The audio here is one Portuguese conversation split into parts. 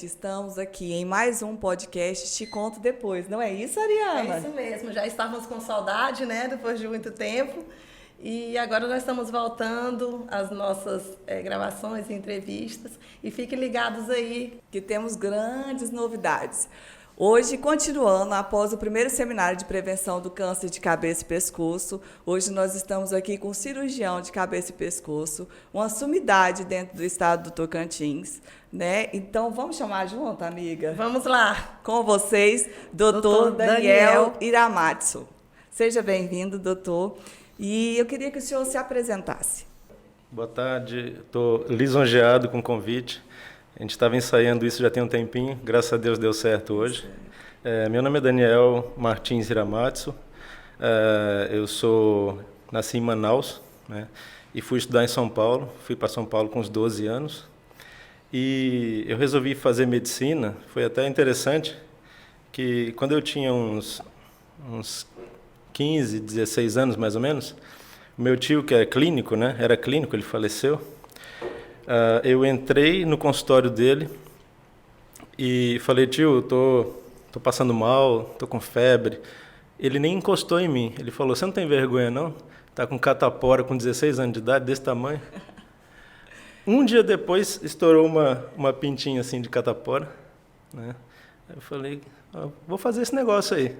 gente, estamos aqui em mais um podcast Te Conto Depois. Não é isso, Ariana? É isso mesmo, já estávamos com saudade, né, depois de muito tempo. E agora nós estamos voltando às nossas gravações e entrevistas. E fiquem ligados aí, que temos grandes novidades. Hoje, continuando, após o primeiro seminário de prevenção do câncer de cabeça e pescoço, hoje nós estamos aqui com um cirurgião de cabeça e pescoço, uma sumidade dentro do estado do Tocantins, né? Então, vamos chamar junto, amiga? Vamos lá. Com vocês, doutor Daniel Iramatsu. Seja bem-vindo, doutor. E eu queria que o senhor se apresentasse. Boa tarde, estou lisonjeado com o convite. A gente estava ensaiando isso já tem um tempinho, graças a Deus deu certo hoje. Meu nome é Daniel Martins Iramatsu, nasci em Manaus, né, e fui estudar em São Paulo, fui para São Paulo com uns 12 anos. E eu resolvi fazer medicina, foi até interessante, que quando eu tinha uns 15, 16 anos mais ou menos, o meu tio, que é clínico, né, era clínico, ele faleceu. Eu entrei no consultório dele e falei, tio, tô passando mal, tô com febre. Ele nem encostou em mim. Ele falou, você não tem vergonha não? Tá com catapora com 16 anos de idade, desse tamanho. Um dia depois estourou uma pintinha assim de catapora, né? Eu falei, vou fazer esse negócio aí.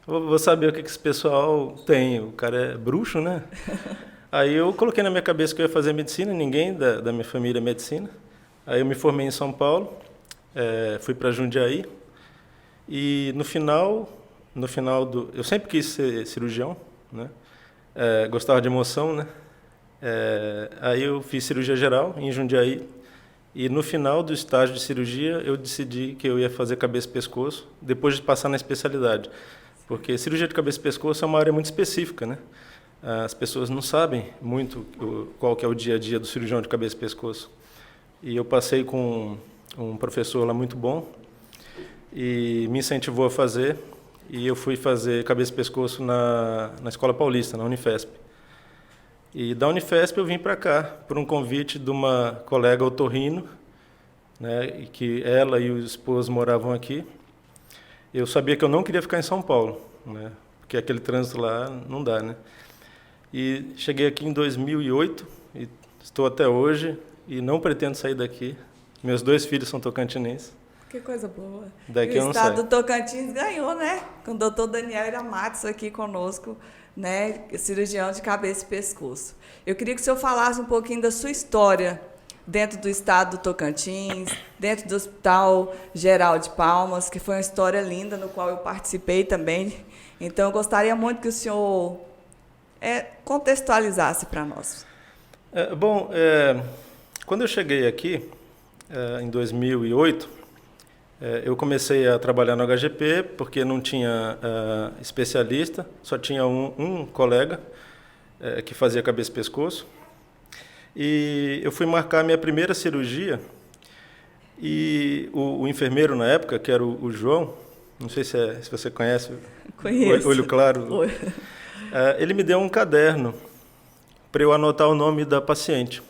Vou saber o que esse pessoal tem. O cara é bruxo, né? Aí eu coloquei na minha cabeça que eu ia fazer medicina, ninguém da minha família é medicina. Aí eu me formei em São Paulo, fui para Jundiaí, e no final eu sempre quis ser cirurgião, né? Gostava de emoção, né? Aí eu fiz cirurgia geral em Jundiaí, e no final do estágio de cirurgia eu decidi que eu ia fazer cabeça e pescoço, depois de passar na especialidade. Porque cirurgia de cabeça e pescoço é uma área muito específica, né? As pessoas não sabem muito qual que é o dia a dia do cirurgião de cabeça e pescoço. E eu passei com um professor lá muito bom e me incentivou a fazer. E eu fui fazer cabeça e pescoço na Escola Paulista, na Unifesp. E da Unifesp eu vim para cá por um convite de uma colega otorrino, né, e que ela e o esposo moravam aqui. Eu sabia que eu não queria ficar em São Paulo, né, porque aquele trânsito lá não dá, né? E cheguei aqui em 2008 e estou até hoje e não pretendo sair daqui. Meus 2 filhos são tocantinenses. Que coisa boa. Daqui e o estado do Tocantins ganhou, né? Com o doutor Daniel Iramatsu aqui conosco, né? Cirurgião de cabeça e pescoço. Eu queria que o senhor falasse um pouquinho da sua história dentro do estado do Tocantins, dentro do Hospital Geral de Palmas, que foi uma história linda, no qual eu participei também. Então, eu gostaria muito que o senhor contextualizasse para nós. Quando eu cheguei aqui, em 2008, eu comecei a trabalhar no HGP, porque não tinha especialista, só tinha um colega que fazia cabeça e pescoço. E eu fui marcar a minha primeira cirurgia, e o enfermeiro na época, que era o João, não sei se você conhece, Conheço. Olho Claro, ele me deu um caderno para eu anotar o nome da paciente.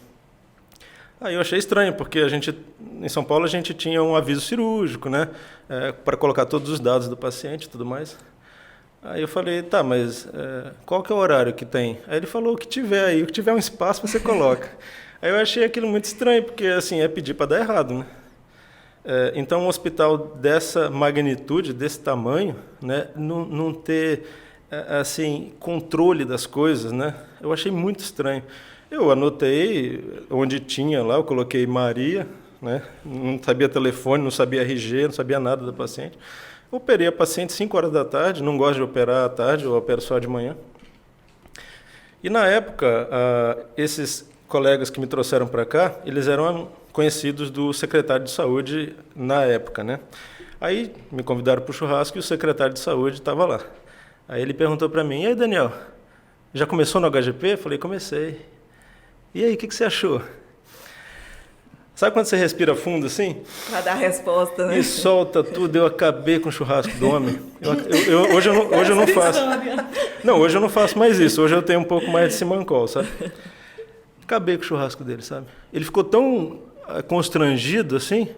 Aí eu achei estranho, porque em São Paulo a gente tinha um aviso cirúrgico, né, para colocar todos os dados do paciente e tudo mais. Aí eu falei, tá, mas qual que é o horário que tem? Aí ele falou, o que tiver um espaço você coloca. Aí eu achei aquilo muito estranho, porque assim, é pedir para dar errado, né? Então um hospital dessa magnitude, desse tamanho, né, não ter assim, controle das coisas, né? Eu achei muito estranho. Eu anotei onde tinha lá, eu coloquei Maria, né? Não sabia telefone, não sabia RG, não sabia nada da paciente. Operei a paciente 5 horas da tarde, não gosto de operar à tarde, eu opero só de manhã. E na época, esses colegas que me trouxeram para cá, eles eram conhecidos do secretário de saúde na época, né? Aí me convidaram para o churrasco e o secretário de saúde estava lá. Aí ele perguntou para mim, e aí, Daniel, já começou no HGP? Eu falei, comecei. E aí, o que você achou? Sabe quando você respira fundo assim? Para dar resposta, né? E solta tudo. Eu acabei com o churrasco do homem. Hoje eu não faço. Não, hoje eu não faço mais isso. Hoje eu tenho um pouco mais de simancol, sabe? Acabei com o churrasco dele, sabe? Ele ficou tão constrangido assim.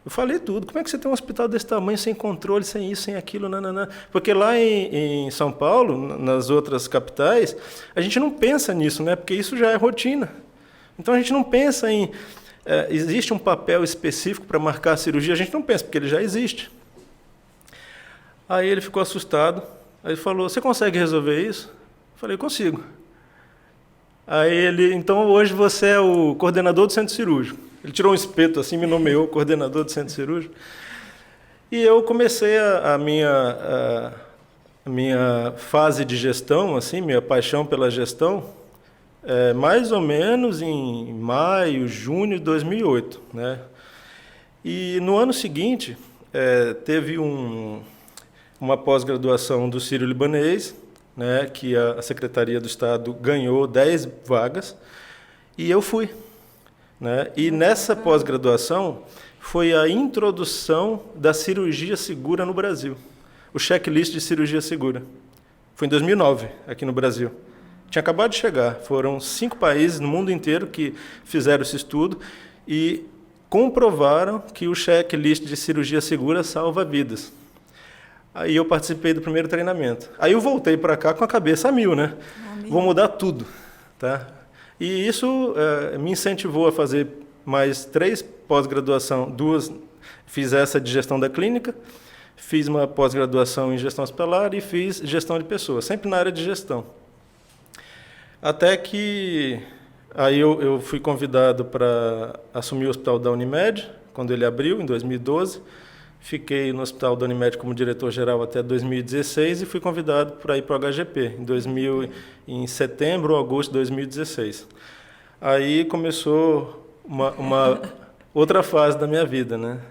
Eu falei tudo. Como é que você tem um hospital desse tamanho, sem controle, sem isso, sem aquilo, nananã? Porque lá em São Paulo, nas outras capitais, a gente não pensa nisso, né? Porque isso já é rotina. Então a gente não pensa em... existe um papel específico para marcar a cirurgia? A gente não pensa, porque ele já existe. Aí ele ficou assustado. Aí ele falou, você consegue resolver isso? Eu falei, consigo. Aí ele, então hoje você é o coordenador do centro cirúrgico. Ele tirou um espeto assim, me nomeou coordenador do centro cirúrgico. E eu comecei a minha fase de gestão, assim, minha paixão pela gestão, mais ou menos em maio, junho de 2008, né? E no ano seguinte, teve uma pós-graduação do Sírio-Libanês, né, que a Secretaria do Estado ganhou 10 vagas, e eu fui. Né? E nessa pós-graduação foi a introdução da cirurgia segura no Brasil, o checklist de cirurgia segura. Foi em 2009, aqui no Brasil. Tinha acabado de chegar, foram 5 países no mundo inteiro que fizeram esse estudo e comprovaram que o checklist de cirurgia segura salva vidas. Aí eu participei do primeiro treinamento. Aí eu voltei para cá com a cabeça a mil, né? Vou mudar tudo, tá? E isso me incentivou a fazer mais 3 pós-graduação, 2, fiz essa de gestão da clínica, fiz uma pós-graduação em gestão hospitalar e fiz gestão de pessoas, sempre na área de gestão. Até que aí eu fui convidado para assumir o hospital da Unimed, quando ele abriu, em 2012. Fiquei no hospital da Unimed como diretor-geral até 2016 e fui convidado para ir para o HGP em setembro ou agosto de 2016. Aí começou uma outra fase da minha vida, né?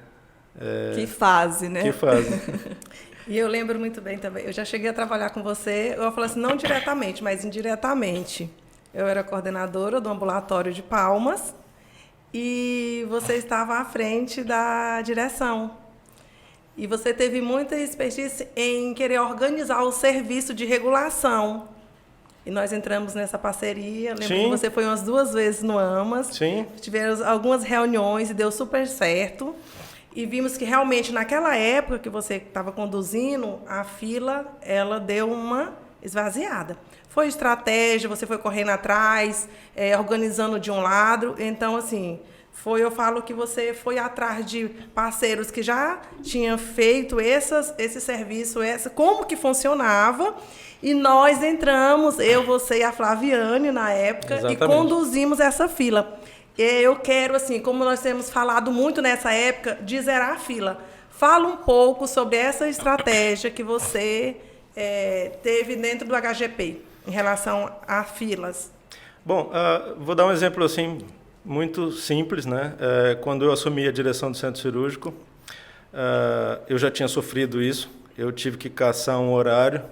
Que fase, né? Que fase. E eu lembro muito bem também, eu já cheguei a trabalhar com você, eu falo assim, não diretamente, mas indiretamente. Eu era coordenadora do ambulatório de Palmas e você estava à frente da direção. E você teve muita expertise em querer organizar o serviço de regulação. E nós entramos nessa parceria. Lembro que você foi umas 2 vezes no AMAS. Sim. Tivemos algumas reuniões e deu super certo. E vimos que realmente naquela época que você estava conduzindo, a fila ela deu uma esvaziada. Foi estratégia, você foi correndo atrás, organizando de um lado. Então, assim... eu falo que você foi atrás de parceiros que já tinham feito esse serviço, como que funcionava, e nós entramos, eu, você e a Flaviane, na época, Exatamente. E conduzimos essa fila. Eu quero, assim, como nós temos falado muito nessa época, de zerar a fila. Fala um pouco sobre essa estratégia que você teve dentro do HGP, em relação a filas. Bom, vou dar um exemplo assim... muito simples, né? Quando eu assumi a direção do centro cirúrgico, eu já tinha sofrido isso. Eu tive que caçar um horário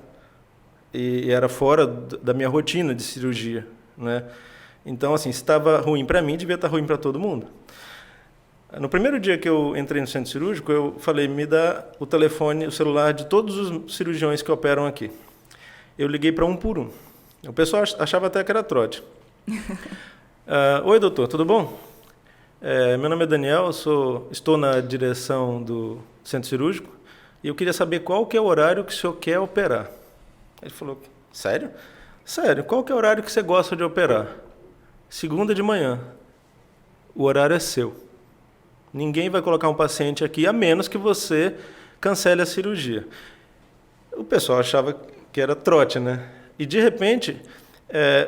e era fora da minha rotina de cirurgia, né? Então, assim, se estava ruim para mim, devia estar ruim para todo mundo. No primeiro dia que eu entrei no centro cirúrgico, eu falei, me dá o telefone, o celular de todos os cirurgiões que operam aqui. Eu liguei para um por um. O pessoal achava até que era trote. Oi, doutor, tudo bom? Meu nome é Daniel, estou na direção do centro cirúrgico e eu queria saber qual que é o horário que o senhor quer operar. Ele falou, sério? Sério, qual que é o horário que você gosta de operar? Segunda de manhã. O horário é seu. Ninguém vai colocar um paciente aqui, a menos que você cancele a cirurgia. O pessoal achava que era trote, né? E, de repente...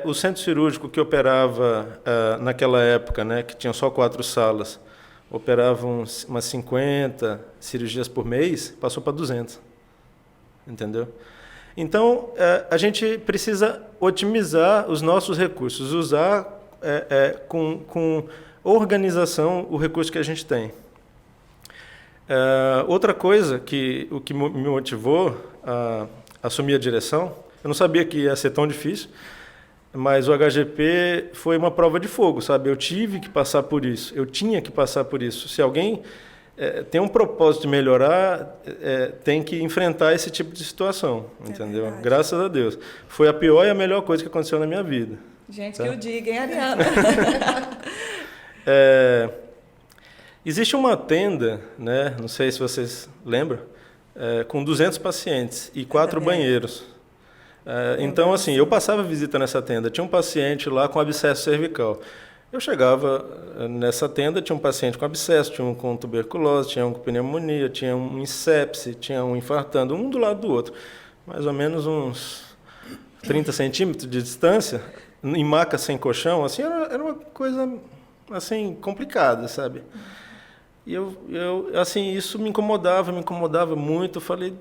o centro cirúrgico que operava naquela época, né, que tinha só 4 salas, operava umas 50 cirurgias por mês, passou para 200. Entendeu? Então, a gente precisa otimizar os nossos recursos, usar com organização o recurso que a gente tem. Outra coisa o que me motivou a assumir a direção, eu não sabia que ia ser tão difícil, mas o HGP foi uma prova de fogo, sabe? Eu tive que passar por isso, eu tinha que passar por isso. Se alguém tem um propósito de melhorar, tem que enfrentar esse tipo de situação, entendeu? Verdade. Graças a Deus. Foi a pior e a melhor coisa que aconteceu na minha vida. Gente, tá? que eu diga, hein, Ariana? Existe uma tenda, né, não sei se vocês lembram, com 200 pacientes e 4 banheiros. Então, assim, eu passava visita nessa tenda. Tinha um paciente lá com abscesso cervical. Eu chegava nessa tenda, tinha um paciente com abscesso, tinha um com tuberculose, tinha um com pneumonia, tinha um em sepse, tinha um infartando, um do lado do outro. Mais ou menos uns 30 centímetros de distância, em maca sem colchão, assim, era uma coisa assim, complicada, sabe? E assim, isso me incomodava muito. Eu falei,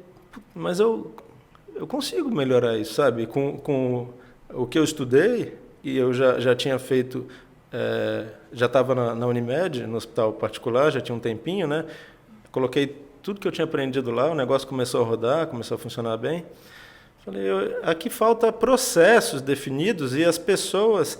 mas eu consigo melhorar isso, sabe? Com o que eu estudei, e eu já tinha feito, já estava na Unimed, no hospital particular, já tinha um tempinho, né? Coloquei tudo que eu tinha aprendido lá, o negócio começou a rodar, começou a funcionar bem. Falei, aqui falta processos definidos e as pessoas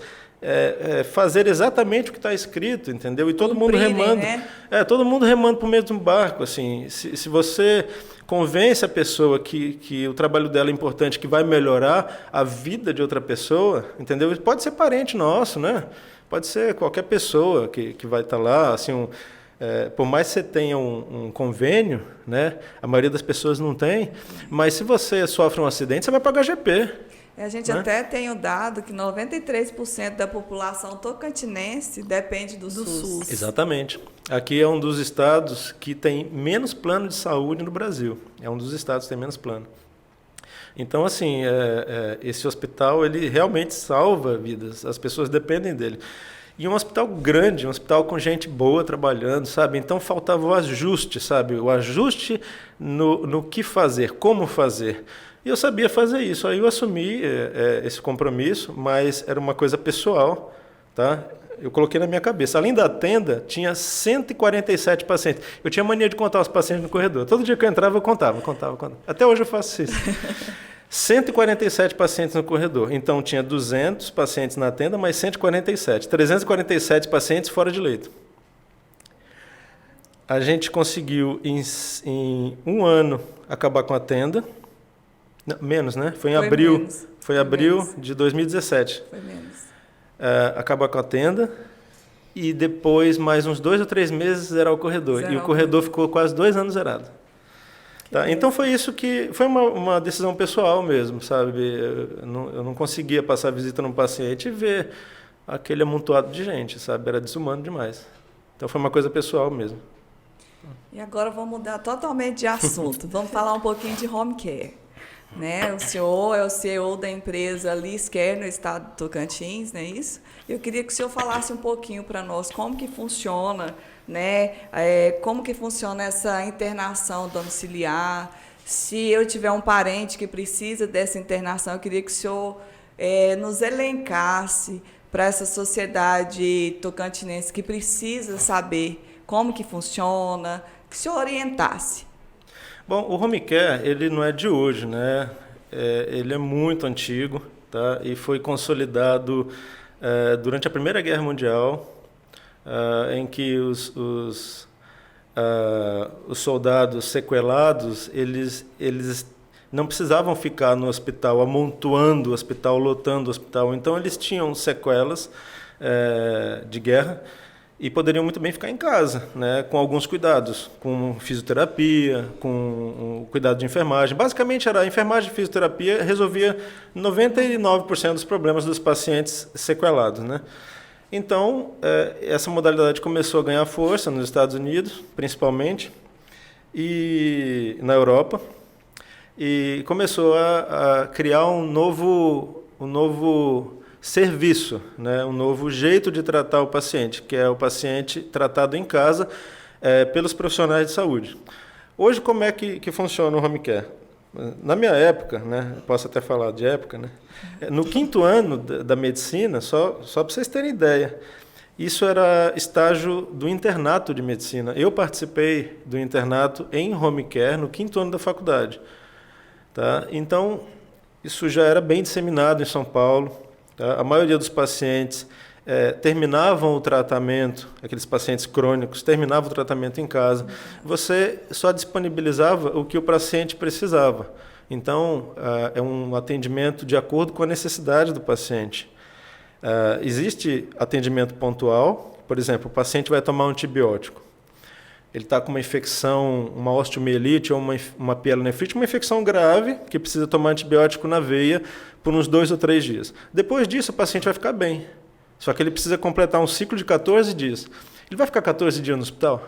fazer exatamente o que está escrito, entendeu? E todo mundo remando, né? Todo mundo remando para o mesmo barco, assim. Se você convence a pessoa que o trabalho dela é importante, que vai melhorar a vida de outra pessoa, entendeu? Pode ser parente nosso, né? Pode ser qualquer pessoa que vai estar lá, assim, por mais que você tenha um convênio, né? A maioria das pessoas não tem, mas se você sofre um acidente, você vai pagar GP. A gente até tem o dado que 93% da população tocantinense depende do SUS. Exatamente. Aqui é um dos estados que tem menos plano de saúde no Brasil. É um dos estados que tem menos plano. Então, assim, esse hospital, ele realmente salva vidas. As pessoas dependem dele. E um hospital grande, um hospital com gente boa trabalhando, sabe? Então, faltava o ajuste, sabe? O ajuste no que fazer, como fazer. E eu sabia fazer isso. Aí eu assumi esse compromisso, mas era uma coisa pessoal, tá? Eu coloquei na minha cabeça. Além da tenda, tinha 147 pacientes. Eu tinha mania de contar os pacientes no corredor. Todo dia que eu entrava, eu contava. Até hoje eu faço isso. 147 pacientes no corredor. Então, tinha 200 pacientes na tenda, mais 147. 347 pacientes fora de leito. A gente conseguiu, em um ano, acabar com a tenda. Não, menos, né? Foi em abril de 2017. Foi menos. Acabar com a tenda e depois, mais uns 2 ou 3 meses, zerar o corredor. E o corredor ficou quase 2 anos zerado. Tá? Então foi isso que... Foi uma decisão pessoal mesmo, sabe? Eu não conseguia passar visita num paciente e ver aquele amontoado de gente, sabe? Era desumano demais. Então foi uma coisa pessoal mesmo. E agora vamos mudar totalmente de assunto. Vamos falar um pouquinho de home care. Né? O senhor é o CEO da empresa Liz Care no estado de Tocantins, não é isso? Eu queria que o senhor falasse um pouquinho para nós como que funciona, né? Como que funciona essa internação domiciliar. Se eu tiver um parente que precisa dessa internação, eu queria que o senhor nos elencasse para essa sociedade tocantinense que precisa saber como que funciona, que o senhor orientasse. Bom, o home care, ele não é de hoje, né? Ele é muito antigo, tá? E foi consolidado durante a Primeira Guerra Mundial, em que os soldados sequelados, eles não precisavam ficar no hospital, amontoando o hospital, lotando o hospital. Então, eles tinham sequelas de guerra, e poderiam muito bem ficar em casa, né, com alguns cuidados, com fisioterapia, com cuidado de enfermagem. Basicamente, era a enfermagem e fisioterapia resolvia 99% dos problemas dos pacientes sequelados, né? Então, essa modalidade começou a ganhar força nos Estados Unidos, principalmente, e na Europa, e começou a criar um novo serviço, né? Um novo jeito de tratar o paciente, que é o paciente tratado em casa pelos profissionais de saúde. Hoje, como é que funciona o home care? Na minha época, né? Posso até falar de época, né? No 5º ano da medicina, só para vocês terem ideia, isso era estágio do internato de medicina. Eu participei do internato em home care no 5º ano da faculdade. Tá? Então, isso já era bem disseminado em São Paulo. Tá? A maioria dos pacientes terminavam o tratamento, aqueles pacientes crônicos, terminavam o tratamento em casa. Você só disponibilizava o que o paciente precisava. Então, é um atendimento de acordo com a necessidade do paciente. Existe atendimento pontual, por exemplo, o paciente vai tomar um antibiótico. ele está com uma infecção, uma osteomielite ou uma pielonefrite, uma infecção grave, que precisa tomar antibiótico na veia por uns 2 ou 3 dias. Depois disso, o paciente vai ficar bem. Só que ele precisa completar um ciclo de 14 dias. Ele vai ficar 14 dias no hospital?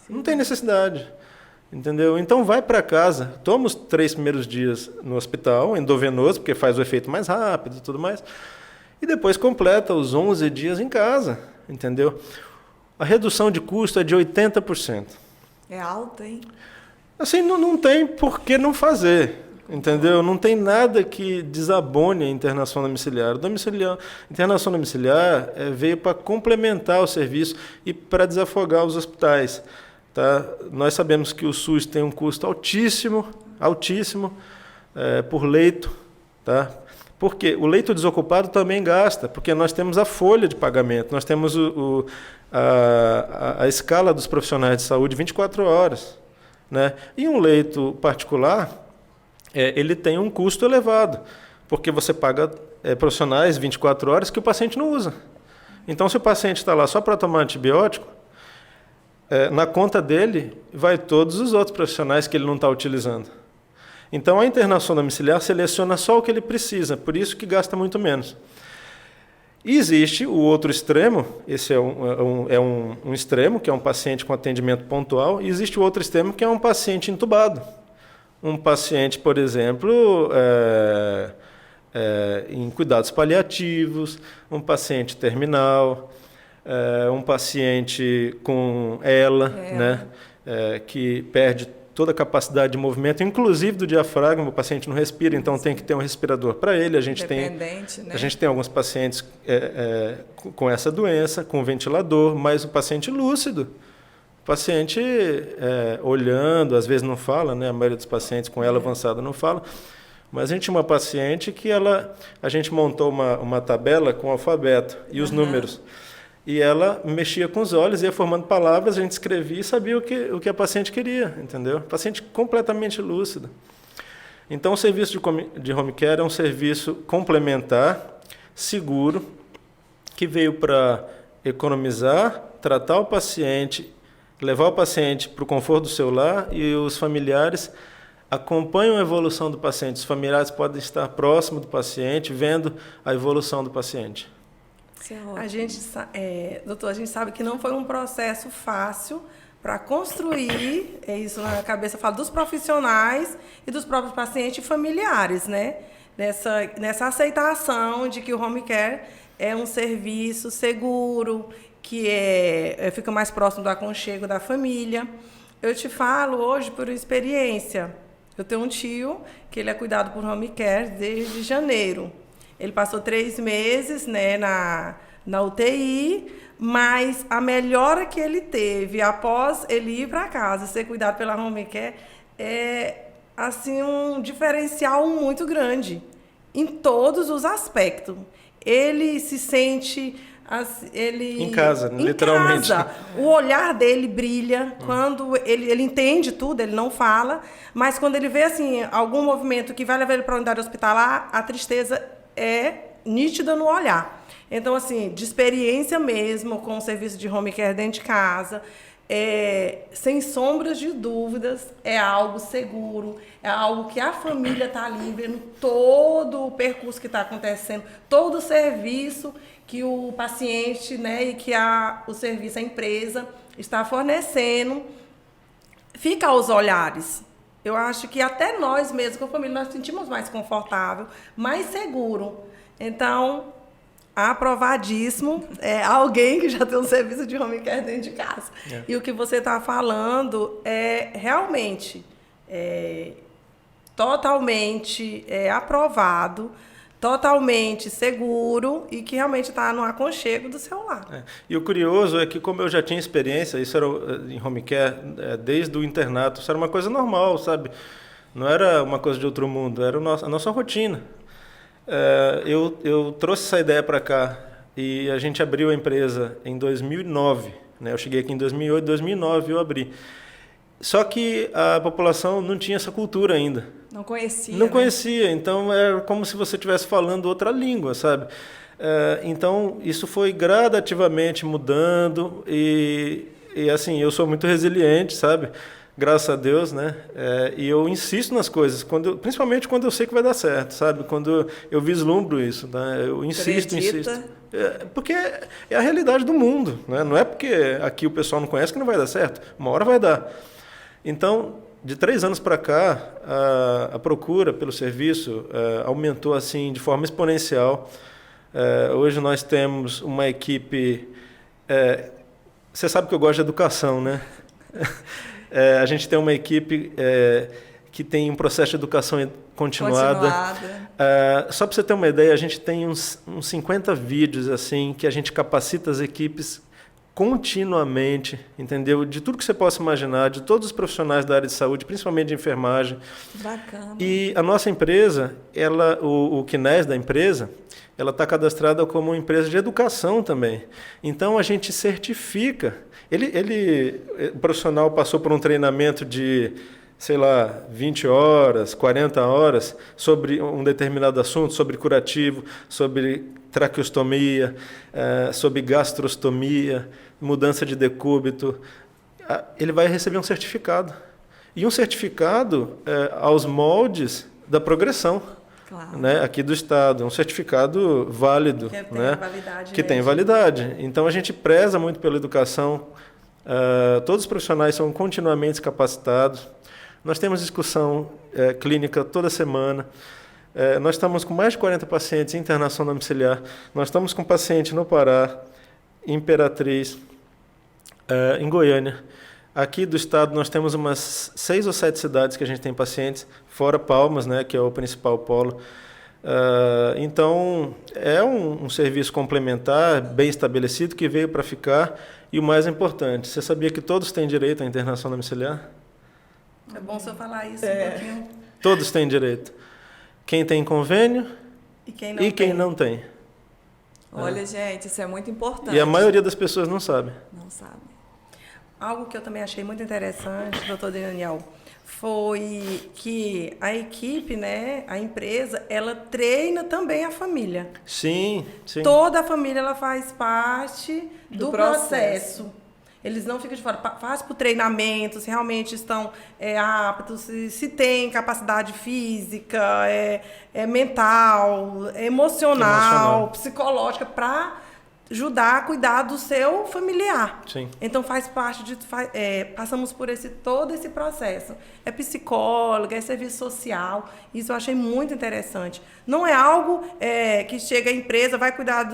Não tem necessidade. Entendeu? Então vai para casa, toma os 3 primeiros dias no hospital, endovenoso, porque faz o efeito mais rápido e tudo mais, e depois completa os 11 dias em casa. Entendeu? A redução de custo é de 80%. É alta, hein? Assim, não tem por que não fazer, entendeu? Não tem nada que desabone a internação domiciliar. Internação domiciliar veio para complementar o serviço e para desafogar os hospitais. Tá? Nós sabemos que o SUS tem um custo altíssimo por leito. Tá? Porque o leito desocupado também gasta, porque nós temos a folha de pagamento, nós temos a escala dos profissionais de saúde 24 horas. Né? E um leito particular, ele tem um custo elevado, porque você paga profissionais 24 horas que o paciente não usa. Então, se o paciente está lá só para tomar antibiótico, na conta dele vai todos os outros profissionais que ele não está utilizando. Então, a internação domiciliar seleciona só o que ele precisa, por isso que gasta muito menos. E existe o outro extremo, esse é um extremo, que é um paciente com atendimento pontual, e existe o outro extremo, que é um paciente entubado. Um paciente, por exemplo, em cuidados paliativos, um paciente terminal, um paciente com ELA, né, que perde toda a capacidade de movimento, inclusive do diafragma, o paciente não respira, então tem que ter um respirador para ele. A gente tem alguns pacientes com essa doença, com ventilador, mas o paciente lúcido, o paciente olhando, às vezes não fala, né? A maioria dos pacientes com ela avançada não fala, mas a gente tinha uma paciente que a gente montou uma tabela com o alfabeto e os números. E ela mexia com os olhos, ia formando palavras, a gente escrevia e sabia o que a paciente queria, entendeu? Paciente completamente lúcida. Então, o serviço de home care é um serviço complementar, seguro, que veio para economizar, tratar o paciente, levar o paciente para o conforto do seu lar, e os familiares acompanham a evolução do paciente. Os familiares podem estar próximos do paciente, vendo a evolução do paciente. Doutor, a gente sabe que não foi um processo fácil para construir, isso na cabeça, eu falo dos profissionais e dos próprios pacientes e familiares, né? Nessa aceitação de que o home care é um serviço seguro, que fica mais próximo do aconchego da família. Eu te falo hoje por experiência. Eu tenho um tio que ele é cuidado por home care desde janeiro. Ele passou 3 meses, né, na UTI, mas a melhora que ele teve após ele ir para casa, ser cuidado pela home care, é assim, um diferencial muito grande em todos os aspectos. Ele se sente em casa, literalmente. Casa. O olhar dele brilha quando ele entende tudo, ele não fala, mas quando ele vê assim algum movimento que vai levar ele para a unidade hospitalar, a tristeza é nítida no olhar. Então, assim, de experiência mesmo com o serviço de home care dentro de casa, sem sombras de dúvidas, é algo seguro, é algo que a família está ali vendo todo o percurso que está acontecendo, todo o serviço que o paciente, né, e que o serviço, a empresa, está fornecendo, fica aos olhares. Eu acho que até nós mesmos, com a família, nós sentimos mais confortável, mais seguro. Então, aprovadíssimo, alguém que já tem um serviço de home care dentro de casa. E o que você está falando é realmente totalmente aprovado, totalmente seguro e que realmente está no aconchego do celular. E o curioso é que, como eu já tinha experiência, isso era em home care desde o internato, isso era uma coisa normal, sabe? Não era uma coisa de outro mundo, era a nossa rotina. Eu trouxe essa ideia para cá e a gente abriu a empresa em 2009. Né? Eu cheguei aqui em 2008, 2009 eu abri. Só que a população não tinha essa cultura ainda. Não conhecia. Não conhecia, então era como se você estivesse falando outra língua, sabe? Então isso foi gradativamente mudando e E assim, eu sou muito resiliente, sabe? Graças a Deus, né? E eu insisto nas coisas, principalmente quando eu sei que vai dar certo, sabe? Quando eu vislumbro isso, né? Eu insisto. Porque é a realidade do mundo, né? Não é porque aqui o pessoal não conhece que não vai dar certo. Uma hora vai dar. Então, de 3 anos para cá, a procura pelo serviço aumentou assim de forma exponencial. Hoje nós temos uma equipe... você sabe que eu gosto de educação, né? A gente tem uma equipe que tem um processo de educação continuada. Só para você ter uma ideia, a gente tem uns 50 vídeos assim que a gente capacita as equipes continuamente, entendeu? De tudo que você possa imaginar, de todos os profissionais da área de saúde, principalmente de enfermagem. Bacana. E a nossa empresa, o CNES da empresa, ela está cadastrada como uma empresa de educação também. Então, a gente certifica. O profissional passou por um treinamento de, sei lá, 20 horas, 40 horas, sobre um determinado assunto, sobre curativo, sobre traqueostomia, sobre gastrostomia, mudança de decúbito. Ele vai receber um certificado. E um certificado aos moldes da progressão. Claro. Né, aqui do Estado, um certificado válido, que tem validade. Então, a gente preza muito pela educação, todos os profissionais são continuamente capacitados, nós temos discussão clínica toda semana, nós estamos com mais de 40 pacientes em internação domiciliar, nós estamos com paciente no Pará, em Imperatriz, em Goiânia. Aqui do estado nós temos umas 6 ou 7 cidades que a gente tem pacientes, fora Palmas, né, que é o principal polo. Então, é um serviço complementar, bem estabelecido, que veio para ficar. E o mais importante, você sabia que todos têm direito à internação domiciliar? É bom você falar isso um pouquinho. Todos têm direito. Quem tem convênio e quem não tem. Olha, gente, isso é muito importante. E a maioria das pessoas não sabe. Não sabe. Algo que eu também achei muito interessante, doutor Daniel, foi que a equipe, né, a empresa, ela treina também a família. Sim. Toda a família ela faz parte do processo. Eles não ficam de fora. Faz por treinamento, se realmente estão aptos, se tem capacidade física, mental, emocional, psicológica, para ajudar a cuidar do seu familiar. Sim. Então, faz parte passamos por todo esse processo. É psicóloga, é serviço social. Isso eu achei muito interessante. Não é algo que chega a empresa, vai cuidar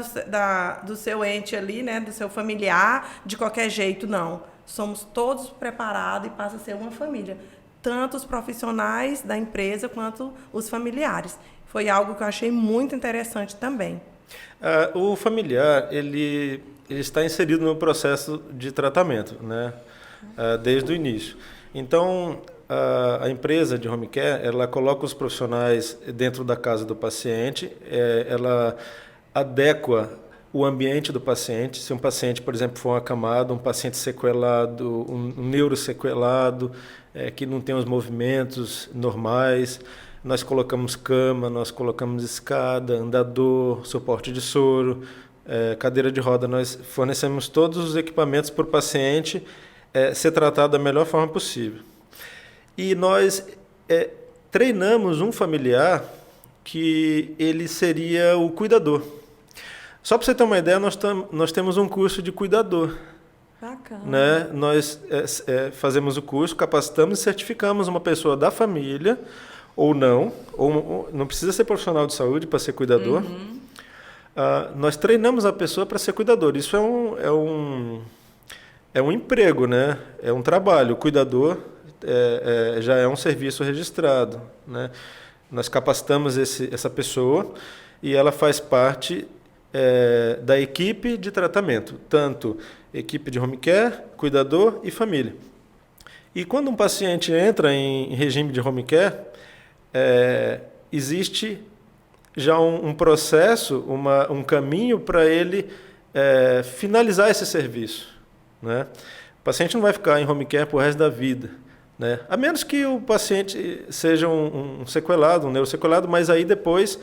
do seu ente ali, né, do seu familiar, de qualquer jeito, não. Somos todos preparados e passa a ser uma família. Tanto os profissionais da empresa quanto os familiares. Foi algo que eu achei muito interessante também. O familiar, ele está inserido no processo de tratamento, né? Desde o início. Então, a empresa de home care, ela coloca os profissionais dentro da casa do paciente, ela adequa o ambiente do paciente. Se um paciente, por exemplo, for um acamado, um paciente sequelado, um neurosequelado, que não tem os movimentos normais, nós colocamos cama, nós colocamos escada, andador, suporte de soro, cadeira de roda. Nós fornecemos todos os equipamentos para o paciente ser tratado da melhor forma possível. E nós treinamos um familiar que ele seria o cuidador. Só para você ter uma ideia, nós temos um curso de cuidador. Bacana. Né? Nós fazemos o curso, capacitamos e certificamos uma pessoa da família, ou não precisa ser profissional de saúde para ser cuidador. Uhum. Nós treinamos a pessoa para ser cuidador. Isso é um emprego, né? É um trabalho. O cuidador já é um serviço registrado, né? Nós capacitamos essa pessoa e ela faz parte da equipe de tratamento, tanto equipe de home care, cuidador e família. E quando um paciente entra em regime de home care, existe já um processo, um caminho para ele finalizar esse serviço, né? O paciente não vai ficar em home care por resto da vida, né? A menos que o paciente seja um sequelado, um neurosequelado, mas aí depois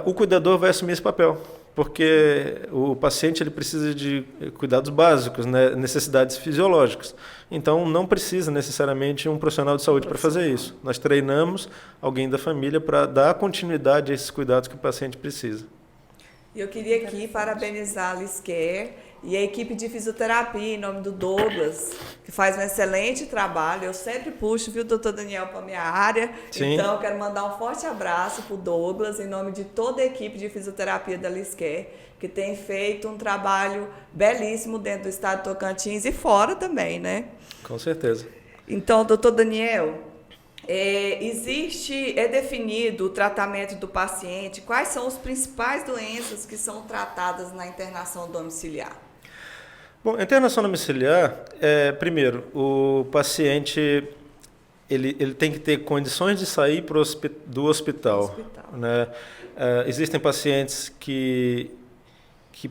o cuidador vai assumir esse papel, porque o paciente ele precisa de cuidados básicos, né? Necessidades fisiológicas. Então, não precisa necessariamente um profissional de saúde para fazer isso. Nós treinamos alguém da família para dar continuidade a esses cuidados que o paciente precisa. E eu queria aqui parabenizar a Liscare e a equipe de fisioterapia, em nome do Douglas, que faz um excelente trabalho. Eu sempre puxo, viu, doutor Daniel, para a minha área. Sim. Então, eu quero mandar um forte abraço para o Douglas, em nome de toda a equipe de fisioterapia da Liscare, que tem feito um trabalho belíssimo dentro do estado de Tocantins e fora também, né? Com certeza. Então, doutor Daniel, é definido o tratamento do paciente, quais são as principais doenças que são tratadas na internação domiciliar? Bom, a internação domiciliar, primeiro, o paciente ele tem que ter condições de sair do hospital. Né? Existem pacientes que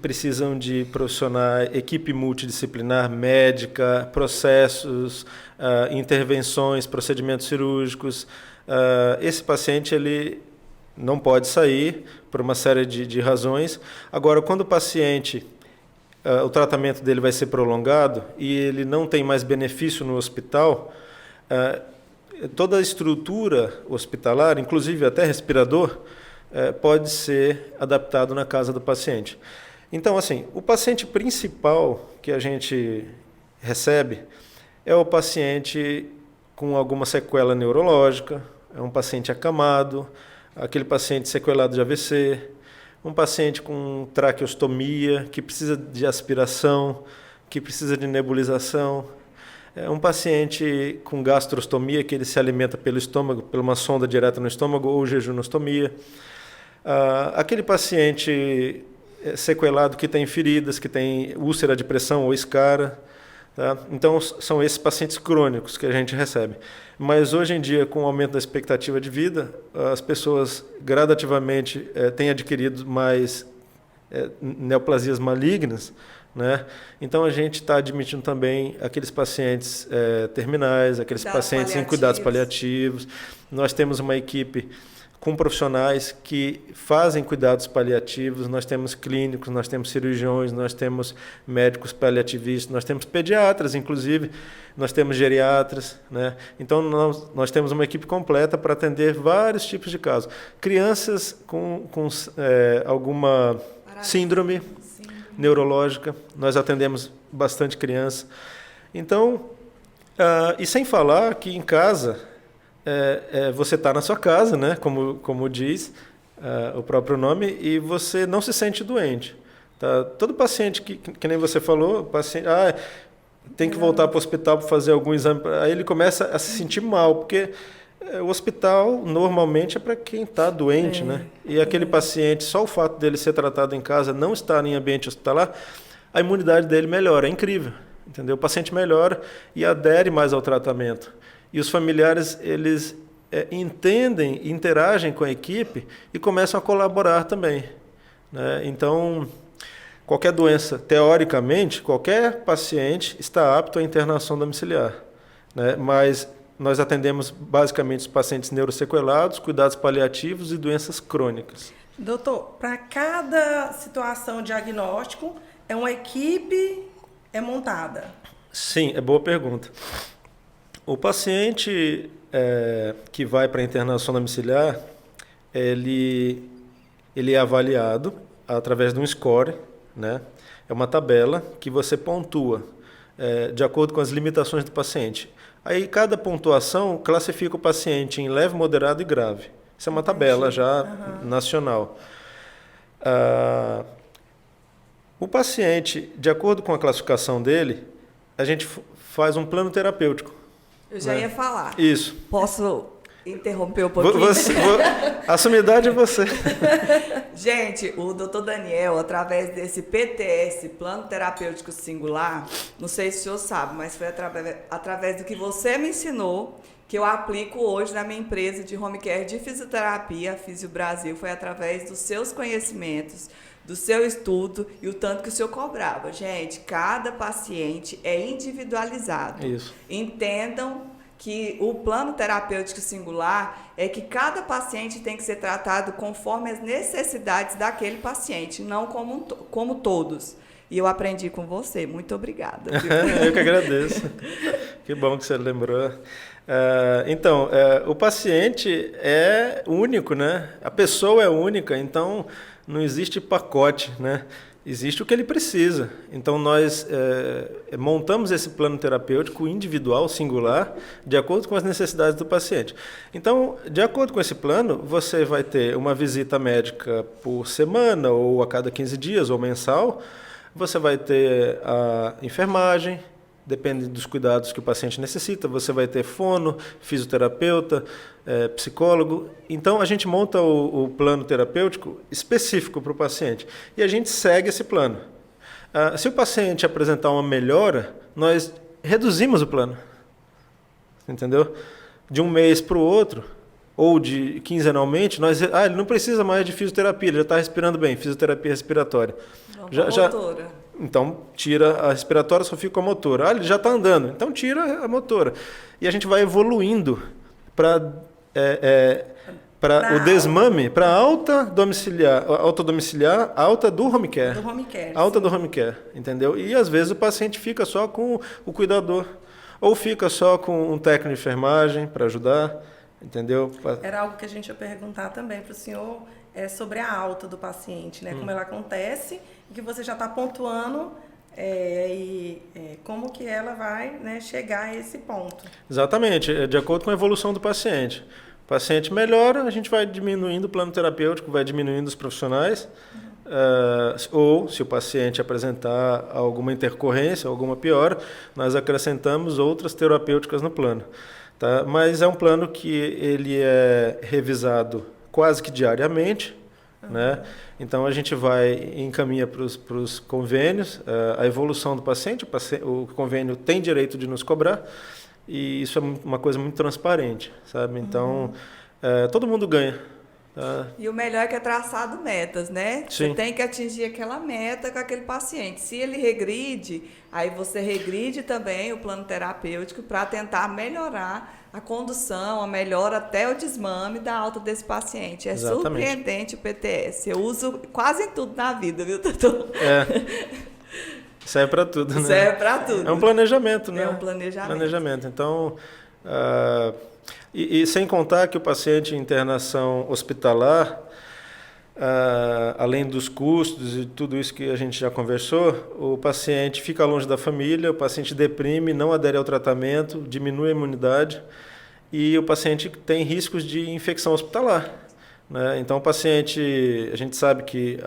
precisam de profissionais, equipe multidisciplinar, médica, processos, intervenções, procedimentos cirúrgicos. Esse paciente ele não pode sair por uma série de razões. Agora, quando o paciente, o tratamento dele vai ser prolongado e ele não tem mais benefício no hospital, toda a estrutura hospitalar, inclusive até respirador, pode ser adaptado na casa do paciente. Então, assim, o paciente principal que a gente recebe é o paciente com alguma sequela neurológica, é um paciente acamado, aquele paciente sequelado de AVC, um paciente com traqueostomia, que precisa de aspiração, que precisa de nebulização, um paciente com gastrostomia, que ele se alimenta pelo estômago, por uma sonda direta no estômago, ou jejunostomia, aquele paciente sequelado que tem feridas, que tem úlcera de pressão ou escara. Tá? Então, são esses pacientes crônicos que a gente recebe. Mas, hoje em dia, com o aumento da expectativa de vida, as pessoas gradativamente têm adquirido mais neoplasias malignas, né? Então, a gente está admitindo também aqueles pacientes terminais, aqueles pacientes em cuidados paliativos. Nós temos uma equipe com profissionais que fazem cuidados paliativos, nós temos clínicos, nós temos cirurgiões, nós temos médicos paliativistas, nós temos pediatras, inclusive, nós temos geriatras, né? Então, nós temos uma equipe completa para atender vários tipos de casos. Crianças com alguma síndrome neurológica, nós atendemos bastante criança. Então, e sem falar que em casa, você está na sua casa, né? Como diz o próprio nome, e você não se sente doente. Tá? Todo paciente, que nem você falou, paciente, tem que voltar para o hospital para fazer algum exame, aí ele começa a se sentir mal, porque o hospital normalmente é para quem está doente, né? E aquele paciente, só o fato dele ser tratado em casa, não estar em ambiente hospitalar, a imunidade dele melhora, é incrível, entendeu? O paciente melhora e adere mais ao tratamento. E os familiares, eles entendem, interagem com a equipe e começam a colaborar também, né? Então, qualquer doença, teoricamente, qualquer paciente está apto à internação domiciliar, né? Mas nós atendemos basicamente os pacientes neurosequelados, cuidados paliativos e doenças crônicas. Doutor, para cada situação diagnóstico, uma equipe montada? Sim, boa pergunta. O paciente que vai para a internação domiciliar, ele é avaliado através de um score, né? É uma tabela que você pontua de acordo com as limitações do paciente. Aí cada pontuação classifica o paciente em leve, moderado e grave. Isso é uma tabela já nacional. O paciente, de acordo com a classificação dele, a gente faz um plano terapêutico. Eu já ia falar. Isso. Posso interromper um pouquinho? A sumidade é você. Gente, o doutor Daniel, através desse PTS, Plano Terapêutico Singular, não sei se o senhor sabe, mas foi através do que você me ensinou, que eu aplico hoje na minha empresa de home care de fisioterapia, a Fisio Brasil, foi através dos seus conhecimentos, do seu estudo e o tanto que o senhor cobrava. Gente, cada paciente é individualizado. Isso. Entendam que o plano terapêutico singular é que cada paciente tem que ser tratado conforme as necessidades daquele paciente, não como todos. E eu aprendi com você. Muito obrigada. Eu que agradeço. Que bom que você lembrou. Então, o paciente é único, né? A pessoa é única, então não existe pacote, né? Existe o que ele precisa. Então, nós montamos esse plano terapêutico individual, singular, de acordo com as necessidades do paciente. Então, de acordo com esse plano, você vai ter uma visita médica por semana, ou a cada 15 dias, ou mensal. Você vai ter a enfermagem, depende dos cuidados que o paciente necessita. Você vai ter fono, fisioterapeuta, psicólogo. Então, a gente monta o plano terapêutico específico para o paciente. E a gente segue esse plano. Se o paciente apresentar uma melhora, nós reduzimos o plano. Entendeu? De um mês para o outro, ou de quinzenalmente, ele não precisa mais de fisioterapia, ele já está respirando bem, fisioterapia respiratória. Motora. Então, tira a respiratória, só fica com a motora. Ele já está andando, então tira a motora. E a gente vai evoluindo para o desmame, para alta domiciliar, alta do home care. Do home care. Alta do home care, entendeu? E às vezes o paciente fica só com o cuidador, ou fica só com um técnico de enfermagem para ajudar, entendeu? Era algo que a gente ia perguntar também para o senhor, sobre a alta do paciente, né? Como ela acontece e que você já está pontuando como que ela vai, né, chegar a esse ponto. Exatamente, de acordo com a evolução do paciente. O paciente melhora, a gente vai diminuindo o plano terapêutico, vai diminuindo os profissionais, ou se o paciente apresentar alguma intercorrência, alguma piora, nós acrescentamos outras terapêuticas no plano. Tá? Mas é um plano que ele é revisado quase que diariamente, né? Então a gente encaminha para os convênios a evolução do paciente, o convênio tem direito de nos cobrar, e isso é uma coisa muito transparente, sabe? Então todo mundo ganha. Tá? E o melhor é que é traçado metas, né? Sim. Você tem que atingir aquela meta com aquele paciente. Se ele regride, aí você regride também o plano terapêutico para tentar melhorar a condução, a melhora até o desmame da alta desse paciente. É Exatamente. surpreendente o PTS. Eu uso quase em tudo na vida, viu, doutor? Serve para tudo, né? Serve para tudo. É um planejamento, né? É um planejamento. Então, e sem contar que o paciente em internação hospitalar, além dos custos e tudo isso que a gente já conversou, o paciente fica longe da família, o paciente deprime, não adere ao tratamento, diminui a imunidade e o paciente tem riscos de infecção hospitalar, né? Então, o paciente, a gente sabe que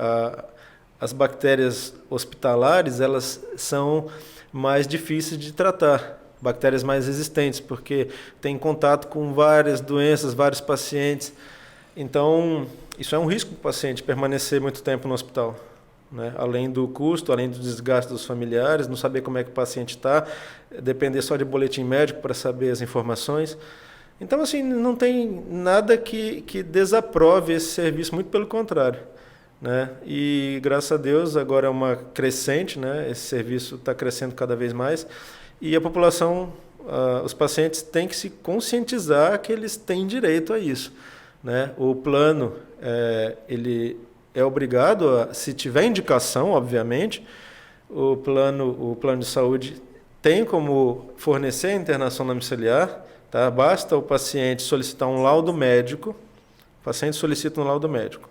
as bactérias hospitalares, elas são mais difíceis de tratar, bactérias mais resistentes, porque tem contato com várias doenças, vários pacientes. Então, isso é um risco para o paciente permanecer muito tempo no hospital, né? Além do custo, além do desgaste dos familiares, não saber como é que o paciente está, depender só de boletim médico para saber as informações. Então, assim, não tem nada que desaprove esse serviço, muito pelo contrário, né? E, graças a Deus, agora é uma crescente, né? Esse serviço está crescendo cada vez mais e a população, os pacientes têm que se conscientizar que eles têm direito a isso, né? O plano, ele é obrigado, se tiver indicação, obviamente, o plano de saúde tem como fornecer a internação domiciliar, tá? Basta o paciente solicitar um laudo médico, o paciente solicita um laudo médico,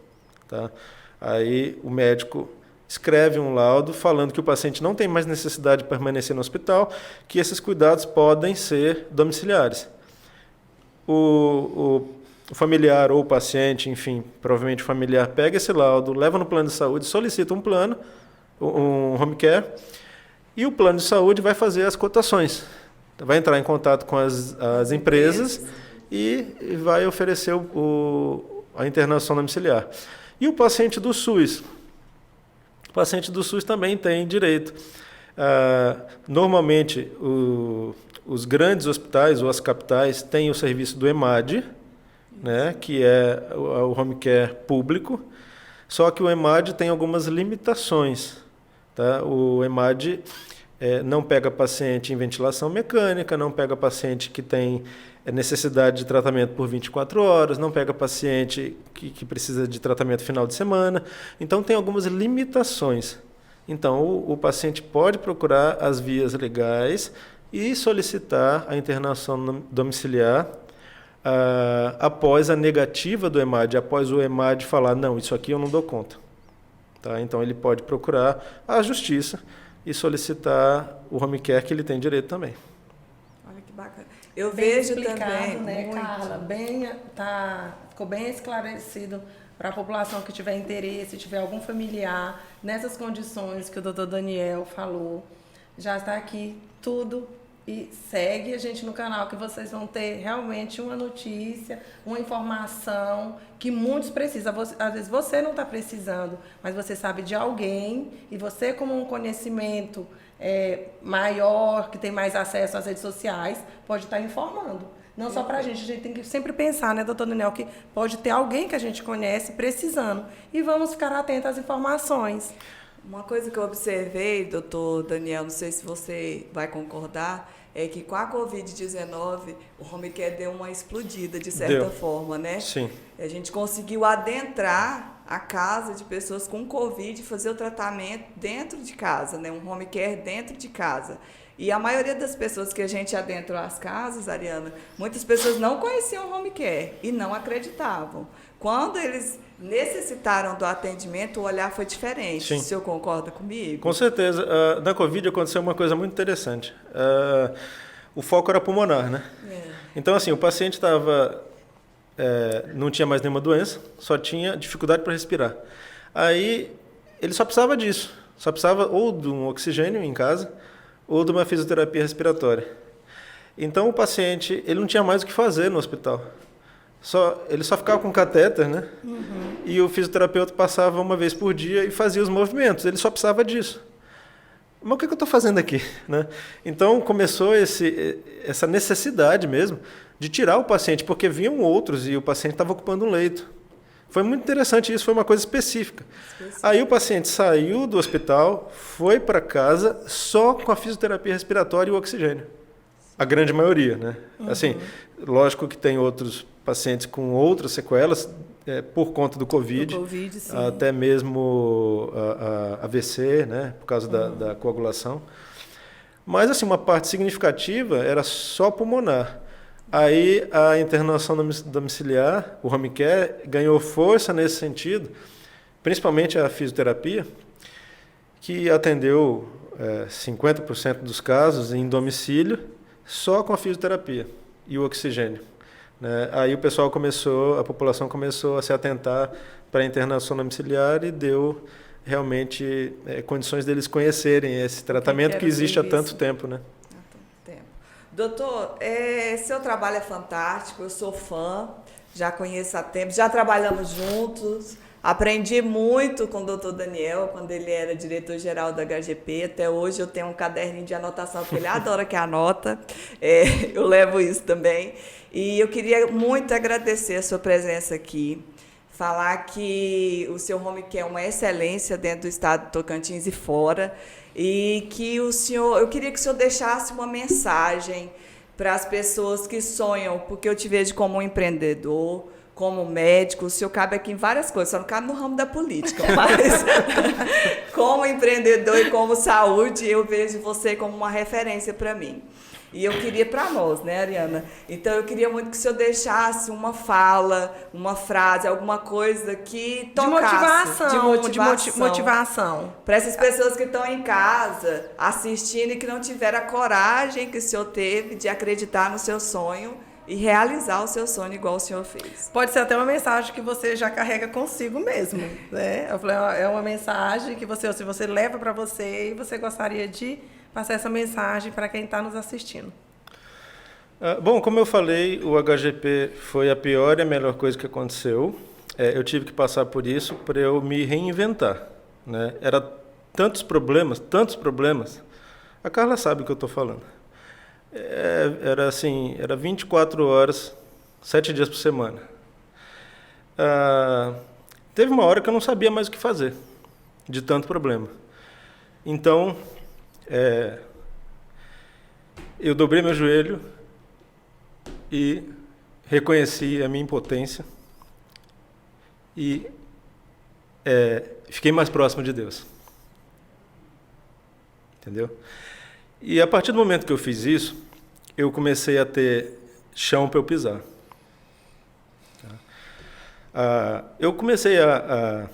tá? Aí o médico escreve um laudo falando que o paciente não tem mais necessidade de permanecer no hospital, que esses cuidados podem ser domiciliares. O familiar ou o paciente, enfim, provavelmente o familiar, pega esse laudo, leva no plano de saúde, solicita um plano, um home care, e o plano de saúde vai fazer as cotações. Vai entrar em contato com as empresas e vai oferecer a internação domiciliar. E o paciente do SUS? O paciente do SUS também tem direito. Normalmente, os grandes hospitais ou as capitais têm o serviço do EMAD, né, que é o home care público, só que o EMAD tem algumas limitações. Tá? O EMAD não pega paciente em ventilação mecânica, não pega paciente que tem necessidade de tratamento por 24 horas, não pega paciente que precisa de tratamento final de semana. Então, tem algumas limitações. Então, o paciente pode procurar as vias legais e solicitar a internação domiciliar após a negativa do EMAD, após o EMAD falar, não, isso aqui eu não dou conta. Tá? Então, ele pode procurar a justiça e solicitar o home care, que ele tem direito também. Olha que bacana. Eu Bem vejo explicado, também, né, muito. Carla? Ficou bem esclarecido para a população que tiver interesse, tiver algum familiar nessas condições que o doutor Daniel falou. Já está aqui tudo. E segue a gente no canal, que vocês vão ter realmente uma notícia, uma informação que muitos precisam. Às vezes você não está precisando, mas você sabe de alguém, e você, como um conhecimento maior, que tem mais acesso às redes sociais, pode estar informando. Não só para a gente tem que sempre pensar, né, doutor Daniel, que pode ter alguém que a gente conhece precisando. E vamos ficar atentos às informações. Uma coisa que eu observei, doutor Daniel, não sei se você vai concordar, é que com a Covid-19 o home care deu uma explodida, de certa forma, né? Sim. A gente conseguiu adentrar a casa de pessoas com Covid e fazer o tratamento dentro de casa, né? Um home care dentro de casa. E a maioria das pessoas que a gente adentrou as casas, Ariana, muitas pessoas não conheciam o home care e não acreditavam. Quando eles necessitaram do atendimento, o olhar foi diferente. Sim. O senhor concorda comigo? Com certeza. Na Covid aconteceu uma coisa muito interessante. O foco era pulmonar, né? Então, assim, o paciente não tinha mais nenhuma doença, só tinha dificuldade para respirar. Aí, ele só precisava disso. Só precisava ou de um oxigênio em casa, ou de uma fisioterapia respiratória. Então, o paciente, ele não tinha mais o que fazer no hospital. Ele só ficava com catéter, né? Uhum. E o fisioterapeuta passava uma vez por dia e fazia os movimentos. Ele só precisava disso. Mas o que eu estou fazendo aqui? Né? Então, começou essa necessidade mesmo de tirar o paciente, porque vinham outros e o paciente estava ocupando um leito. Foi muito interessante isso, foi uma coisa específica. Aí o paciente saiu do hospital, foi para casa só com a fisioterapia respiratória e o oxigênio. A grande maioria, né? Uhum. Assim, lógico que tem outros pacientes com outras sequelas por conta do Covid, sim. Até mesmo AVC, né? Por causa da coagulação. Mas, assim, uma parte significativa era só pulmonar. Aí a internação domiciliar, o home care, ganhou força nesse sentido, principalmente a fisioterapia, que atendeu 50% dos casos em domicílio, só com a fisioterapia e o oxigênio. Né? Aí a população começou a se atentar para a internação domiciliar e deu realmente condições deles conhecerem esse tratamento que existe há tanto tempo, né? Doutor, seu trabalho é fantástico, eu sou fã, já conheço há tempo, já trabalhamos juntos, aprendi muito com o doutor Daniel, quando ele era diretor-geral da HGP, até hoje eu tenho um caderninho de anotação, porque ele adora que anota, eu levo isso também, e eu queria muito agradecer a sua presença aqui, falar que o seu home care é uma excelência dentro do estado de Tocantins e fora, e que eu queria que o senhor deixasse uma mensagem para as pessoas que sonham, porque eu te vejo como um empreendedor, como médico, o senhor cabe aqui em várias coisas, só não cabe no ramo da política, mas como empreendedor e como saúde, eu vejo você como uma referência para mim. E eu queria para nós, né, Ariana? Então, eu queria muito que o senhor deixasse uma fala, uma frase, alguma coisa que tocasse. De motivação. Para essas pessoas que estão em casa, assistindo e que não tiveram a coragem que o senhor teve de acreditar no seu sonho e realizar o seu sonho igual o senhor fez. Pode ser até uma mensagem que você já carrega consigo mesmo, né? Eu falei, é uma mensagem que você leva para você e você gostaria de passar essa mensagem para quem está nos assistindo. Bom, como eu falei, o HGP foi a pior e a melhor coisa que aconteceu. Eu tive que passar por isso para eu me reinventar. Né? Era tantos problemas. A Carla sabe o que eu estou falando. Era 24 horas, 7 dias por semana. Teve uma hora que eu não sabia mais o que fazer, de tanto problema. Então, eu dobrei meu joelho e reconheci a minha impotência e fiquei mais próximo de Deus. Entendeu? E a partir do momento que eu fiz isso, eu comecei a ter chão para eu pisar. Eu comecei a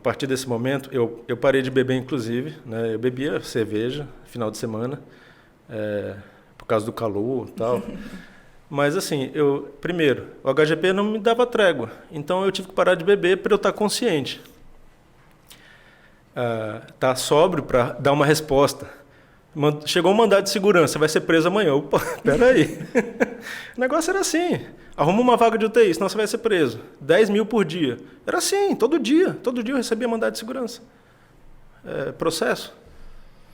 partir desse momento, eu parei de beber, inclusive, né? Eu bebia cerveja final de semana, por causa do calor e tal. Mas assim, primeiro, o HGP não me dava trégua, então eu tive que parar de beber para eu estar consciente. Estar sóbrio para dar uma resposta. Chegou um mandado de segurança, vai ser preso amanhã. Opa, peraí. O negócio era assim, arruma uma vaga de UTI, senão você vai ser preso. 10 mil por dia. Era assim, todo dia eu recebia mandado de segurança. Processo.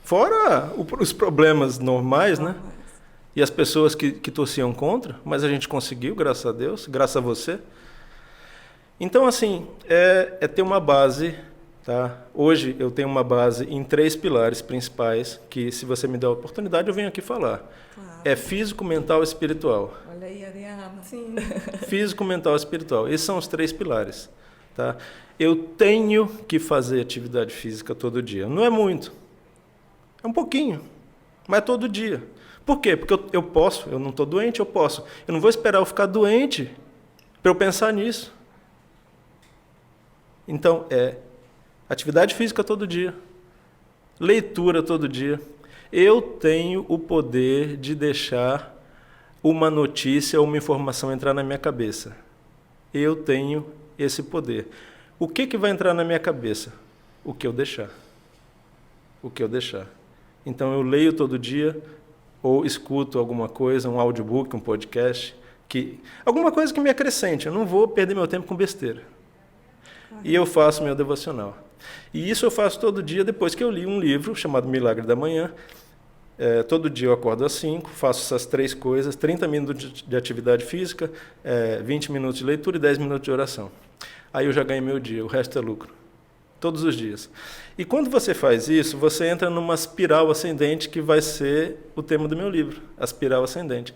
Fora os problemas normais, né? E as pessoas que torciam contra, mas a gente conseguiu, graças a Deus, graças a você. Então, assim, é ter uma base, tá? Hoje eu tenho uma base em 3 pilares principais, que se você me der a oportunidade, eu venho aqui falar. Claro. É físico, mental e espiritual. Olha aí, Ariana. Sim. Físico, mental e espiritual. Esses são os 3 pilares, tá? Eu tenho que fazer atividade física todo dia. Não é muito. É um pouquinho, mas todo dia. Por quê? Porque eu posso, eu não estou doente, eu posso. Eu não vou esperar eu ficar doente para eu pensar nisso. Então, atividade física todo dia, leitura todo dia. Eu tenho o poder de deixar uma notícia ou uma informação entrar na minha cabeça. Eu tenho esse poder. O que vai entrar na minha cabeça? O que eu deixar. O que eu deixar. Então, eu leio todo dia, ou escuto alguma coisa, um audiobook, um podcast, alguma coisa que me acrescente. Eu não vou perder meu tempo com besteira. E eu faço meu devocional. E isso eu faço todo dia depois que eu li um livro chamado Milagre da Manhã. Todo dia eu acordo às 5, faço essas 3 coisas, 30 minutos de atividade física, 20 minutos de leitura e 10 minutos de oração. Aí eu já ganhei meu dia, o resto é lucro. Todos os dias. E quando você faz isso, você entra numa espiral ascendente que vai ser o tema do meu livro, a espiral ascendente.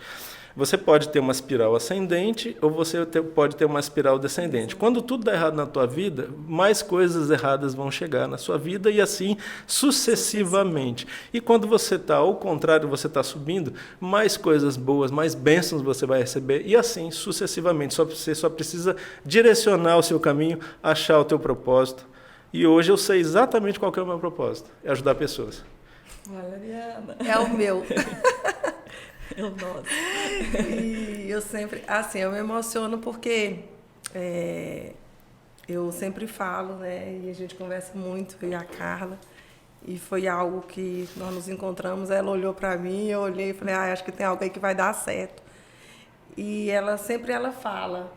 Você pode ter uma espiral ascendente ou você pode ter uma espiral descendente. Quando tudo dá errado na tua vida, mais coisas erradas vão chegar na sua vida e assim sucessivamente. E quando você está ao contrário, você está subindo, mais coisas boas, mais bênçãos você vai receber e assim sucessivamente. Você só precisa direcionar o seu caminho, achar o teu propósito. E hoje eu sei exatamente qual que é o meu propósito, é ajudar pessoas. Olha, Ariana. É o meu. Eu noto. E eu sempre, assim, eu me emociono porque eu sempre falo, né, e a gente conversa muito, eu e a Carla, e foi algo que nós nos encontramos, ela olhou para mim, eu olhei e falei, acho que tem algo aí que vai dar certo. E ela sempre fala,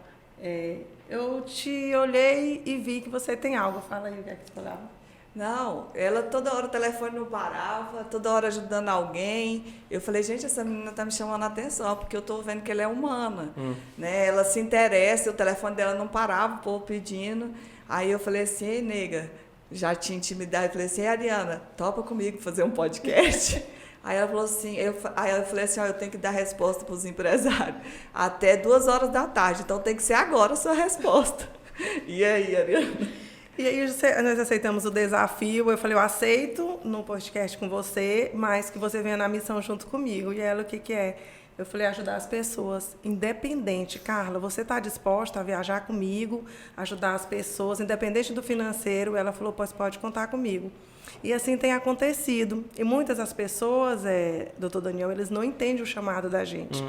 eu te olhei e vi que você tem algo. Fala aí o que é que você falava. Não, ela toda hora o telefone não parava, toda hora ajudando alguém. Eu falei, gente, essa menina está me chamando a atenção, porque eu estou vendo que ela é humana. Né? Ela se interessa, o telefone dela não parava, o povo pedindo. Aí eu falei assim, ei, nega, já tinha intimidade. Eu falei assim, Ariana, topa comigo fazer um podcast? Aí ela falou assim, aí eu falei assim, eu tenho que dar resposta para os empresários até 2h da tarde, então tem que ser agora a sua resposta. E aí, Ariana? E aí nós aceitamos o desafio, eu falei, eu aceito no podcast com você, mas que você venha na missão junto comigo. E ela, o que é? Eu falei, ajudar as pessoas, independente. Carla, você está disposta a viajar comigo, ajudar as pessoas, independente do financeiro? Ela falou, pois pode contar comigo. E assim tem acontecido. E muitas das pessoas, doutor Daniel, eles não entendem o chamado da gente.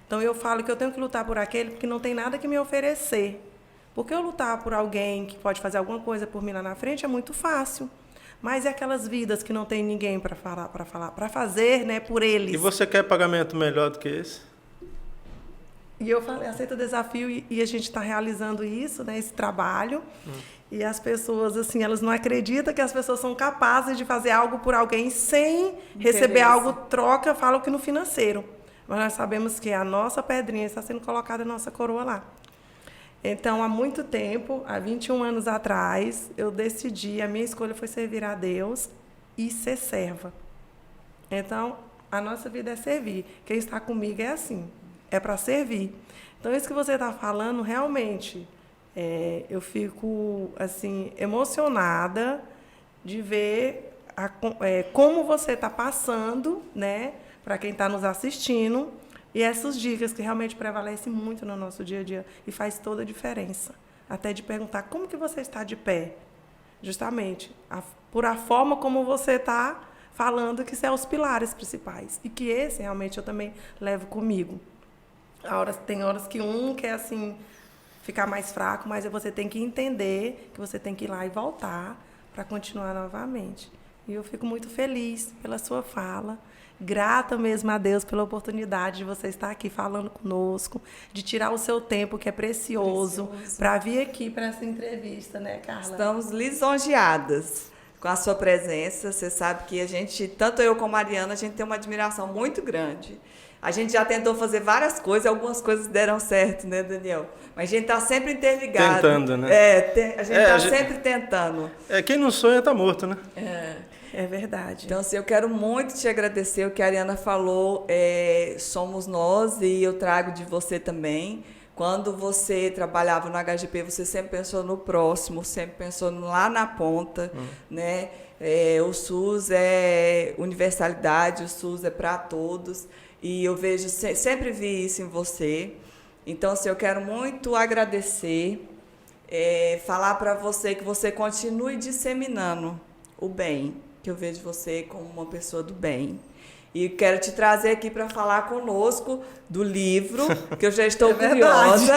Então eu falo que eu tenho que lutar por aquele que não tem nada que me oferecer. Porque eu lutar por alguém que pode fazer alguma coisa por mim lá na frente é muito fácil. Mas é aquelas vidas que não tem ninguém para fazer, né, por eles. E você quer pagamento melhor do que esse? E eu falei, aceita o desafio e a gente está realizando isso, né, esse trabalho. E as pessoas, assim, elas não acreditam que as pessoas são capazes de fazer algo por alguém sem receber algo troca, falam que no financeiro. Mas nós sabemos que a nossa pedrinha está sendo colocada na nossa coroa lá. Então, há muito tempo, há 21 anos atrás, eu decidi, a minha escolha foi servir a Deus e ser serva. Então, A nossa vida é servir. Quem está comigo é assim, é para servir. Então, isso que você está falando, realmente, eu fico assim emocionada de ver como você está passando, né, para quem está nos assistindo, e essas dicas que realmente prevalecem muito no nosso dia a dia e faz toda a diferença. Até de perguntar como que você está de pé, justamente por a forma como você está falando que são os pilares principais. E que esse, realmente, eu também levo comigo. Tem horas que um quer, assim, ficar mais fraco, mas você tem que entender que você tem que ir lá e voltar para continuar novamente. E eu fico muito feliz pela sua fala, grata mesmo a Deus pela oportunidade de você estar aqui falando conosco, de tirar o seu tempo, que é precioso. Para vir aqui para essa entrevista, né, Carla? Estamos lisonjeadas com a sua presença. Você sabe que a gente, tanto eu como a Ariana, a gente tem uma admiração muito grande. A gente já tentou fazer várias coisas, algumas coisas deram certo, né, Daniel? Mas a gente está sempre interligado. Tentando, né? A gente está sempre tentando. Quem não sonha está morto, né? É verdade. Então, assim, eu quero muito te agradecer o que a Ariana falou. Somos nós, e eu trago de você também. Quando você trabalhava no HGP, você sempre pensou no próximo, sempre pensou lá na ponta, né? O SUS é universalidade, o SUS é para todos. E eu sempre vi isso em você. Então, assim, eu quero muito agradecer, falar para você que você continue disseminando o bem, que eu vejo você como uma pessoa do bem. E quero te trazer aqui para falar conosco do livro, que eu já estou curiosa.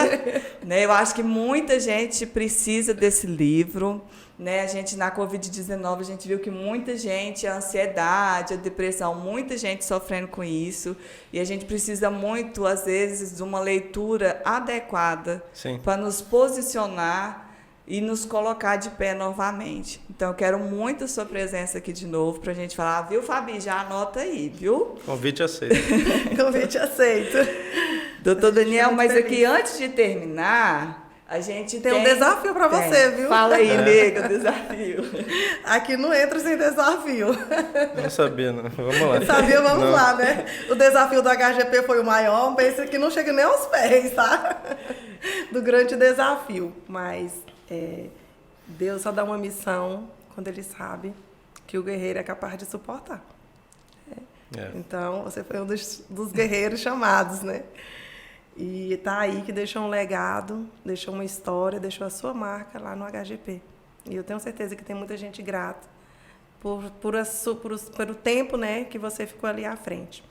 Né? Eu acho que muita gente precisa desse livro. Né? A gente, na Covid-19, a gente viu que muita gente, a ansiedade, a depressão, muita gente sofrendo com isso. E a gente precisa muito, às vezes, de uma leitura adequada para nos posicionar e nos colocar de pé novamente. Então, eu quero muito a sua presença aqui de novo para a gente falar, viu, Fabi? Já anota aí, viu? Convite aceito. Convite aceito. Doutor Daniel, mas aqui, antes de terminar, a gente tem um desafio para você, viu? Fala aí, nega, o desafio. Aqui não entra sem desafio. Não sabia, não. Vamos lá. Sabia, vamos lá, né? O desafio do HGP foi o maior, mas esse aqui não chega nem aos pés, tá? Do grande desafio. Mas Deus só dá uma missão quando Ele sabe que o guerreiro é capaz de suportar. Então, você foi um dos guerreiros chamados, né? E tá aí que deixou um legado, deixou uma história, deixou a sua marca lá no HGP. E eu tenho certeza que tem muita gente grata por o tempo, né, que você ficou ali à frente.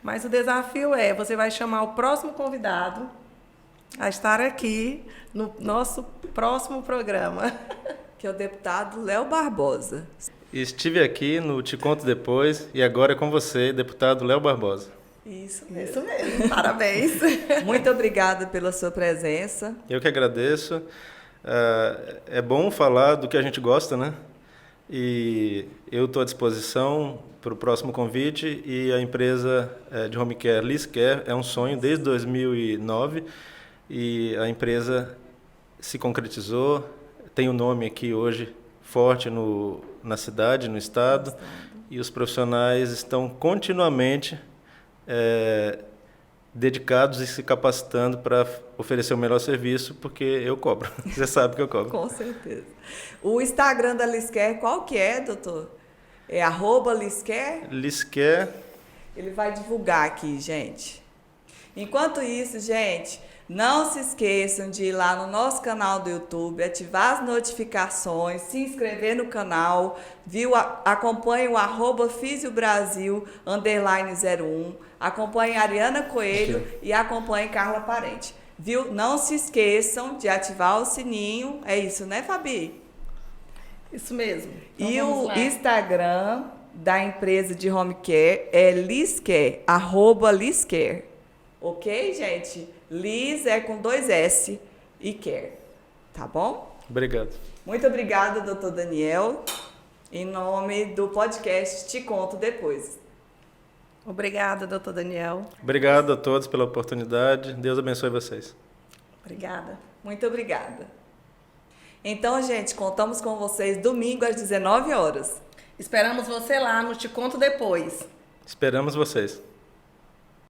Mas o desafio você vai chamar o próximo convidado a estar aqui no nosso próximo programa. Que é o deputado Léo Barbosa. Estive aqui no Te Conto Depois e agora é com você, deputado Léo Barbosa. Isso mesmo. Isso mesmo. Parabéns. Muito obrigada pela sua presença. Eu que agradeço. É bom falar do que a gente gosta, né? E eu estou à disposição para o próximo convite, e a empresa de home care, LisCare, é um sonho desde 2009, e a empresa se concretizou, tem o nome aqui hoje forte na cidade, no estado, e os profissionais estão continuamente dedicados e se capacitando para oferecer o melhor serviço, porque eu cobro. Você sabe que eu cobro. Com certeza. O Instagram da LisCare, qual que é, doutor? É @LisCare? LisCare. Ele vai divulgar aqui, gente. Enquanto isso, gente, não se esqueçam de ir lá no nosso canal do YouTube, ativar as notificações, se inscrever no canal, viu? Acompanhe o @FisioBrasil_01, acompanhe a Ariana Coelho e acompanhe Carla Parente, viu? Não se esqueçam de ativar o sininho, é isso, né, Fabi? Isso mesmo. Então, e o Instagram da empresa de home care é LisCare, @LisCare. Ok, gente? Liz é com 2 S e care. Tá bom? Obrigado. Muito obrigada, doutor Daniel. Em nome do podcast Te Conto Depois. Obrigada, doutor Daniel. Obrigado a todos pela oportunidade. Deus abençoe vocês. Obrigada. Muito obrigada. Então, gente, contamos com vocês domingo às 19 horas. Esperamos você lá no Te Conto Depois. Esperamos vocês.